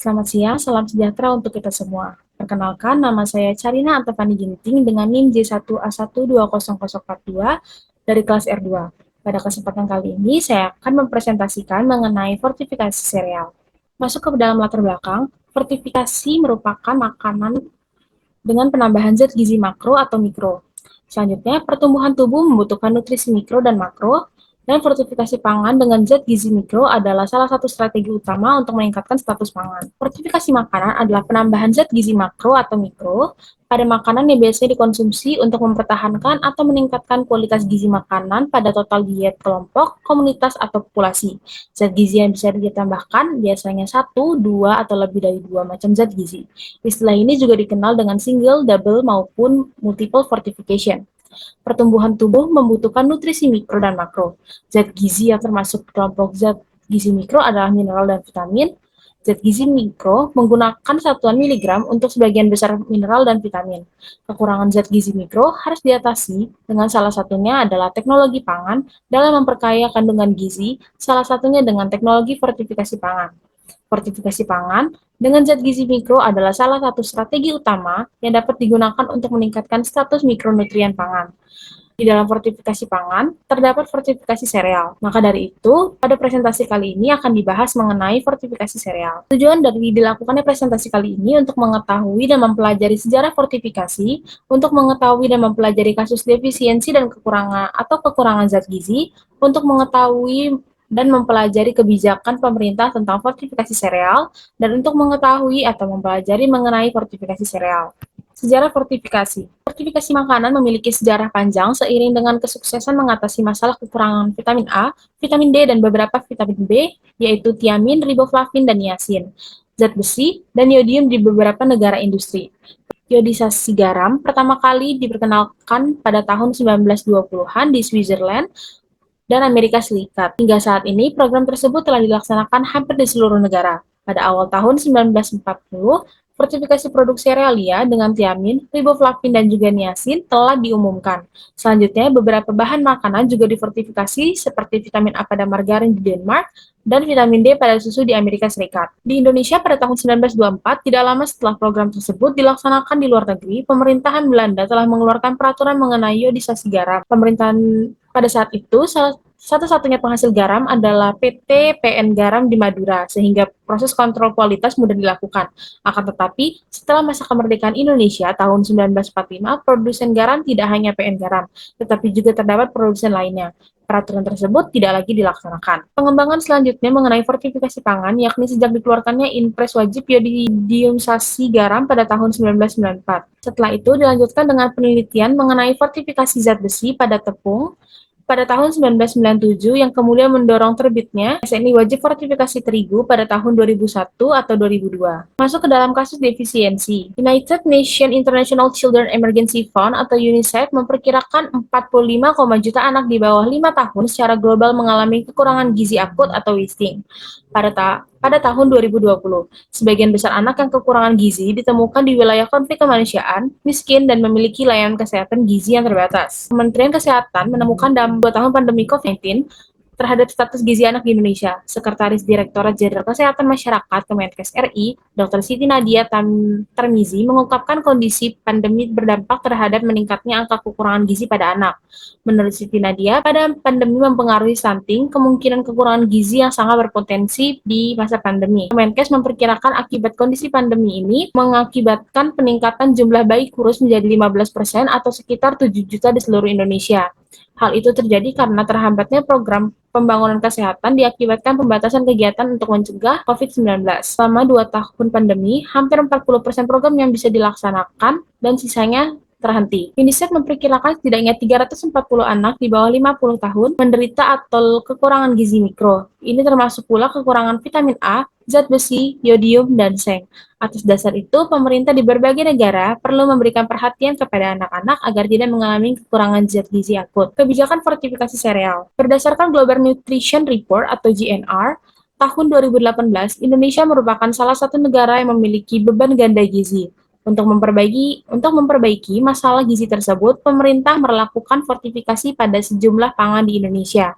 Selamat siang, salam sejahtera untuk kita semua. Perkenalkan, nama saya Carina Antefani Ginting dengan NIM J1A1200042 dari kelas R2. Pada kesempatan kali ini, saya akan mempresentasikan mengenai fortifikasi sereal. Masuk ke dalam latar belakang, fortifikasi merupakan makanan dengan penambahan zat gizi makro atau mikro. Selanjutnya, pertumbuhan tubuh membutuhkan nutrisi mikro dan makro, dan fortifikasi pangan dengan zat gizi mikro adalah salah satu strategi utama untuk meningkatkan status pangan. Fortifikasi makanan adalah penambahan zat gizi makro atau mikro pada makanan yang biasanya dikonsumsi untuk mempertahankan atau meningkatkan kualitas gizi makanan pada total diet kelompok, komunitas, atau populasi. Zat gizi yang bisa ditambahkan biasanya satu, dua, atau lebih dari dua macam zat gizi. Istilah ini juga dikenal dengan single, double, maupun multiple fortification. Pertumbuhan tubuh membutuhkan nutrisi mikro dan makro. Zat gizi yang termasuk kelompok zat gizi mikro adalah mineral dan vitamin. Zat gizi mikro menggunakan satuan miligram untuk sebagian besar mineral dan vitamin. Kekurangan zat gizi mikro harus diatasi dengan salah satunya adalah teknologi pangan dalam memperkaya kandungan gizi, salah satunya dengan teknologi fortifikasi pangan. Fortifikasi pangan dengan zat gizi mikro adalah salah satu strategi utama yang dapat digunakan untuk meningkatkan status mikronutrien pangan. Di dalam fortifikasi pangan, terdapat fortifikasi sereal. Maka dari itu, pada presentasi kali ini akan dibahas mengenai fortifikasi sereal. Tujuan dari dilakukannya presentasi kali ini untuk mengetahui dan mempelajari sejarah fortifikasi, untuk mengetahui dan mempelajari kasus defisiensi dan kekurangan zat gizi, untuk mengetahui dan mempelajari kebijakan pemerintah tentang fortifikasi sereal, dan untuk mengetahui atau mempelajari mengenai fortifikasi sereal. Sejarah fortifikasi. Fortifikasi makanan memiliki sejarah panjang seiring dengan kesuksesan mengatasi masalah kekurangan vitamin A, vitamin D, dan beberapa vitamin B, yaitu tiamin, riboflavin, dan niacin, zat besi, dan yodium di beberapa negara industri. Iodisasi garam pertama kali diperkenalkan pada tahun 1920-an di Switzerland dan Amerika Serikat. Hingga saat ini, program tersebut telah dilaksanakan hampir di seluruh negara. Pada awal tahun 1940, fortifikasi produk serealia dengan tiamin, riboflavin, dan juga niacin telah diumumkan. Selanjutnya, beberapa bahan makanan juga difortifikasi seperti vitamin A pada margarin di Denmark dan vitamin D pada susu di Amerika Serikat. Di Indonesia pada tahun 1924, tidak lama setelah program tersebut dilaksanakan di luar negeri, pemerintahan Belanda telah mengeluarkan peraturan mengenai iodisasi garam. Pemerintahan pada saat itu, satu-satunya penghasil garam adalah PT PN Garam di Madura, sehingga proses kontrol kualitas mudah dilakukan. Akan tetapi, setelah masa kemerdekaan Indonesia tahun 1945, produsen garam tidak hanya PN Garam, tetapi juga terdapat produsen lainnya. Peraturan tersebut tidak lagi dilaksanakan. Pengembangan selanjutnya mengenai fortifikasi pangan, yakni sejak dikeluarkannya Inpres wajib iodisasi garam pada tahun 1994. Setelah itu dilanjutkan dengan penelitian mengenai fortifikasi zat besi pada tepung, pada tahun 1997 yang kemudian mendorong terbitnya SNI wajib fortifikasi terigu pada tahun 2001 atau 2002. Masuk ke dalam kasus defisiensi. United Nations International Children Emergency Fund atau UNICEF memperkirakan 45, juta anak di bawah 5 tahun secara global mengalami kekurangan gizi akut atau wasting. Pada tahun 2020, sebagian besar anak yang kekurangan gizi ditemukan di wilayah konflik kemanusiaan, miskin, dan memiliki layanan kesehatan gizi yang terbatas. Kementerian Kesehatan menemukan dalam 2 tahun pandemi COVID-19 terhadap status gizi anak di Indonesia. Sekretaris Direktorat Jenderal Kesehatan Masyarakat Kemenkes RI, Dr. Siti Nadia Tarmizi, mengungkapkan kondisi pandemi berdampak terhadap meningkatnya angka kekurangan gizi pada anak. Menurut Siti Nadia, pada pandemi mempengaruhi stunting, kemungkinan kekurangan gizi yang sangat berpotensi di masa pandemi. Kemenkes memperkirakan akibat kondisi pandemi ini mengakibatkan peningkatan jumlah bayi kurus menjadi 15% atau sekitar 7 juta di seluruh Indonesia. Hal itu terjadi karena terhambatnya program pembangunan kesehatan diakibatkan pembatasan kegiatan untuk mencegah COVID-19. Selama 2 tahun pandemi, hampir 40% program yang bisa dilaksanakan dan sisanya terhenti. UNICEF memperkirakan setidaknya 340 anak di bawah 50 tahun menderita atau kekurangan gizi mikro. Ini termasuk pula kekurangan vitamin A, zat besi, yodium, dan seng. Atas dasar itu, pemerintah di berbagai negara perlu memberikan perhatian kepada anak-anak agar tidak mengalami kekurangan zat gizi akut. Kebijakan fortifikasi sereal. Berdasarkan Global Nutrition Report atau GNR, tahun 2018, Indonesia merupakan salah satu negara yang memiliki beban ganda gizi. Untuk memperbaiki masalah gizi tersebut, pemerintah melakukan fortifikasi pada sejumlah pangan di Indonesia.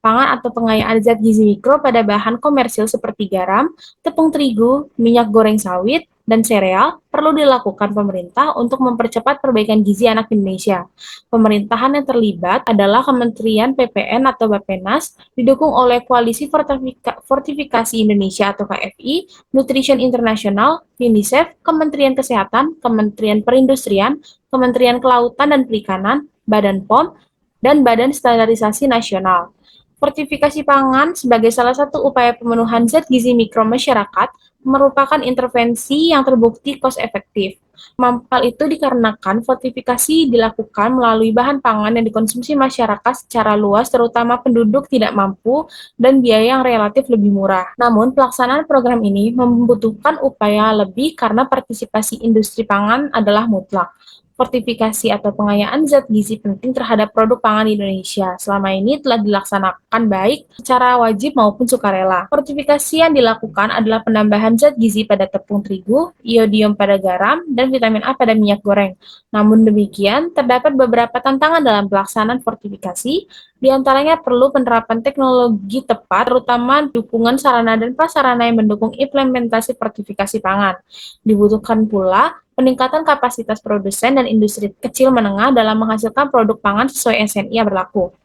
pangan atau pengayaan zat gizi mikro pada bahan komersil seperti garam, tepung terigu, minyak goreng sawit, dan sereal perlu dilakukan pemerintah untuk mempercepat perbaikan gizi anak Indonesia. Pemerintahan yang terlibat adalah Kementerian PPN atau Bappenas, didukung oleh Koalisi Fortifikasi Indonesia atau KFI, Nutrition International, UNICEF, Kementerian Kesehatan, Kementerian Perindustrian, Kementerian Kelautan dan Perikanan, Badan POM, dan Badan Standarisasi Nasional. Fortifikasi pangan sebagai salah satu upaya pemenuhan zat gizi mikro masyarakat merupakan intervensi yang terbukti cost efektif. Hal itu dikarenakan fortifikasi dilakukan melalui bahan pangan yang dikonsumsi masyarakat secara luas, terutama penduduk tidak mampu dan biaya yang relatif lebih murah. Namun, pelaksanaan program ini membutuhkan upaya lebih karena partisipasi industri pangan adalah mutlak. Fortifikasi atau pengayaan zat gizi penting terhadap produk pangan di Indonesia selama ini telah dilaksanakan baik secara wajib maupun sukarela. Fortifikasi yang dilakukan adalah penambahan zat gizi pada tepung terigu, iodium pada garam, dan vitamin A pada minyak goreng. Namun demikian, terdapat beberapa tantangan dalam pelaksanaan fortifikasi, di antaranya perlu penerapan teknologi tepat, terutama dukungan sarana dan prasarana yang mendukung implementasi fortifikasi pangan. Dibutuhkan pula peningkatan kapasitas produsen dan industri kecil menengah dalam menghasilkan produk pangan sesuai SNI yang berlaku.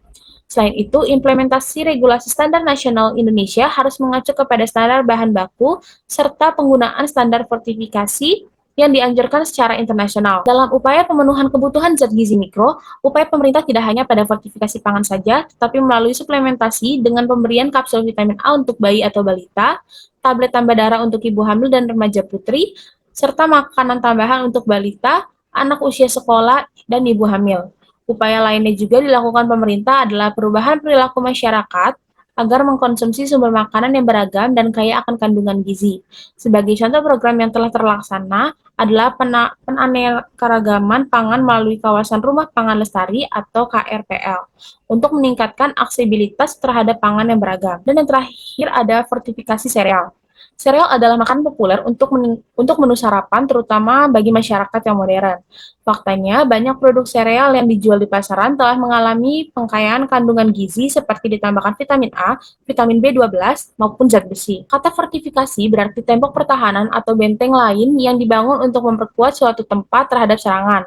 Selain itu, implementasi regulasi standar nasional Indonesia harus mengacu kepada standar bahan baku serta penggunaan standar fortifikasi yang dianjurkan secara internasional. Dalam upaya pemenuhan kebutuhan zat gizi mikro, upaya pemerintah tidak hanya pada fortifikasi pangan saja, tetapi melalui suplementasi dengan pemberian kapsul vitamin A untuk bayi atau balita, tablet tambah darah untuk ibu hamil dan remaja putri, serta makanan tambahan untuk balita, anak usia sekolah, dan ibu hamil. Upaya lainnya juga dilakukan pemerintah adalah perubahan perilaku masyarakat agar mengkonsumsi sumber makanan yang beragam dan kaya akan kandungan gizi. Sebagai contoh program yang telah terlaksana adalah penaneka-ragaman pangan melalui kawasan Rumah Pangan Lestari atau KRPL untuk meningkatkan aksesibilitas terhadap pangan yang beragam. Dan yang terakhir ada fortifikasi sereal. Sereal adalah makanan populer untuk menu sarapan, terutama bagi masyarakat yang modern. Faktanya, banyak produk sereal yang dijual di pasaran telah mengalami pengkayaan kandungan gizi seperti ditambahkan vitamin A, vitamin B12, maupun zat besi. Kata fortifikasi berarti tembok pertahanan atau benteng lain yang dibangun untuk memperkuat suatu tempat terhadap serangan.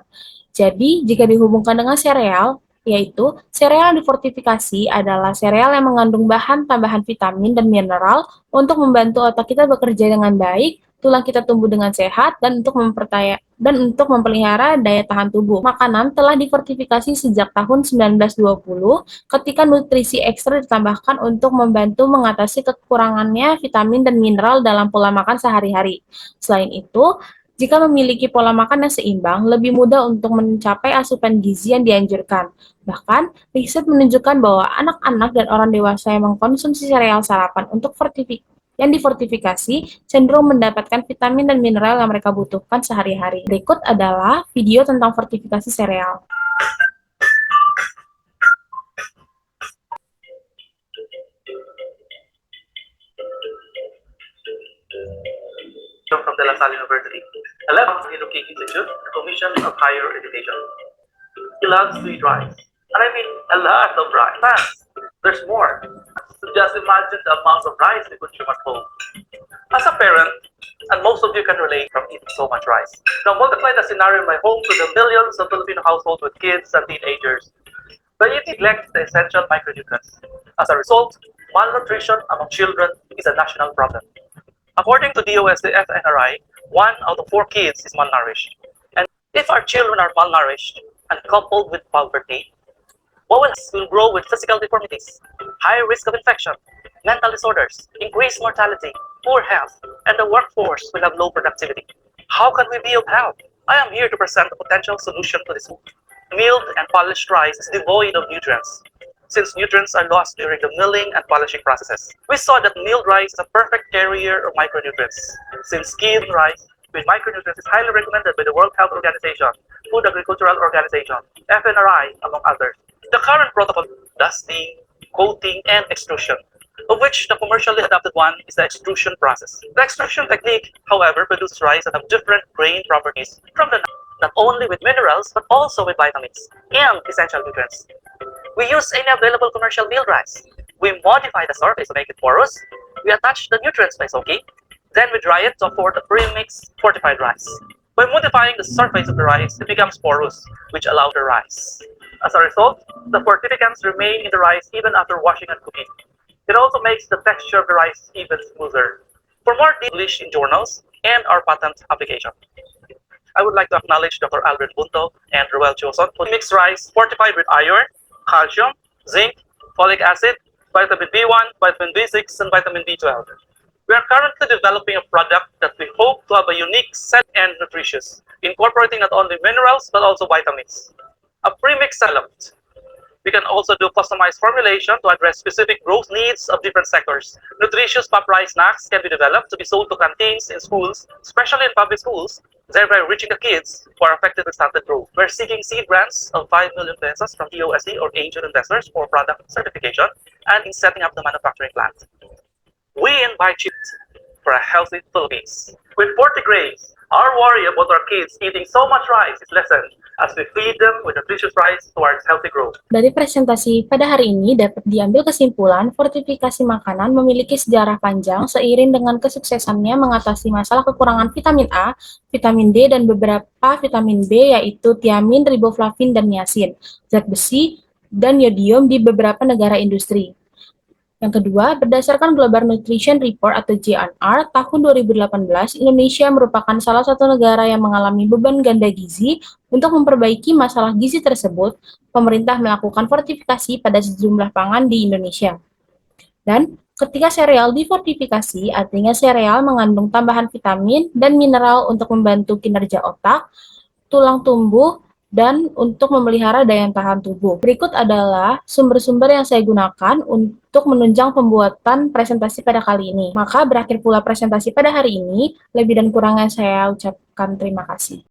Jadi, jika dihubungkan dengan sereal, yaitu sereal difortifikasi adalah sereal yang mengandung bahan tambahan vitamin dan mineral untuk membantu otak kita bekerja dengan baik, tulang kita tumbuh dengan sehat, dan untuk memelihara daya tahan tubuh. Makanan telah difortifikasi sejak tahun 1920 ketika nutrisi ekstra ditambahkan untuk membantu mengatasi kekurangannya vitamin dan mineral dalam pola makan sehari-hari. Selain itu, jika memiliki pola makan yang seimbang, lebih mudah untuk mencapai asupan gizi yang dianjurkan. Bahkan, riset menunjukkan bahwa anak-anak dan orang dewasa yang mengkonsumsi sereal sarapan yang difortifikasi cenderung mendapatkan vitamin dan mineral yang mereka butuhkan sehari-hari. Berikut adalah video tentang fortifikasi sereal. From the La Salle University. 11 education institute, Commission of Higher Education. He loves to eat rice. And I mean a lot of rice. Fast. There's more. So just imagine the amount of rice we consume at home. As a parent, and most of you can relate from eating so much rice. Now multiply the scenario in my home to the millions of Filipino households with kids and teenagers. But you neglect the essential micronutrients. As a result, malnutrition among children is a national problem. According to DOST FNRI, 1 out of 4 kids is malnourished. And if our children are malnourished and coupled with poverty, what will grow with physical deformities, high risk of infection, mental disorders, increased mortality, poor health, and the workforce will have low productivity. How can we be of help? I am here to present a potential solution to this. Milled and polished rice is devoid of nutrients, since nutrients are lost during the milling and polishing processes. We saw that milled rice is a perfect carrier of micronutrients, since skimmed rice with micronutrients is highly recommended by the World Health Organization, Food Agricultural Organization, FNRI, among others. The current protocol, dusting, coating, and extrusion, of which the commercially adopted one is the extrusion process. The extrusion technique, however, produces rice that have different grain properties from the not only with minerals, but also with vitamins and essential nutrients. We use any available commercial milled rice, We modify the surface to make it porous. We attach the nutrients by soaking. Then we dry it to afford a pre-mixed fortified rice. By modifying the surface of the rice, it becomes porous, which allows the rice. As a result, the fortificants remain in the rice even after washing and cooking. It also makes the texture of the rice even smoother. For more English in journals and our patent application, I would like to acknowledge Dr. Albert Bunto and Roel Choson for mixed rice fortified with iron, calcium, zinc, folic acid, vitamin B1, vitamin B6, and vitamin B12. We are currently developing a product that we hope to have a unique set and nutritious, incorporating not only minerals but also vitamins. A premix element. We can also do customized formulation to address specific growth needs of different sectors. Nutritious pop rice snacks can be developed to be sold to canteens in schools, especially in public schools, thereby reaching the kids who are affected with stunted growth. We're seeking seed grants of 5 million pesos from TOSD or angel investors for product certification and in setting up the manufacturing plant. We invite you for a healthy Philippines. With 40 grains, our worry about our kids eating so much rice is lessened as we feed them with nutritious rice towards healthy growth. Dari presentasi pada hari ini dapat diambil kesimpulan fortifikasi makanan memiliki sejarah panjang seiring dengan kesuksesannya mengatasi masalah kekurangan vitamin A, vitamin D, dan beberapa vitamin B yaitu tiamin, riboflavin, dan niacin, zat besi, dan yodium di beberapa negara industri. Yang kedua, berdasarkan Global Nutrition Report atau GNR tahun 2018, Indonesia merupakan salah satu negara yang mengalami beban ganda gizi. Untuk memperbaiki masalah gizi tersebut, pemerintah melakukan fortifikasi pada sejumlah pangan di Indonesia. Dan ketika sereal difortifikasi, artinya sereal mengandung tambahan vitamin dan mineral untuk membantu kinerja otak, tulang tumbuh, dan untuk memelihara daya tahan tubuh. Berikut adalah sumber-sumber yang saya gunakan untuk menunjang pembuatan presentasi pada kali ini. Maka berakhir pula presentasi pada hari ini. Lebih dan kurangnya saya ucapkan terima kasih.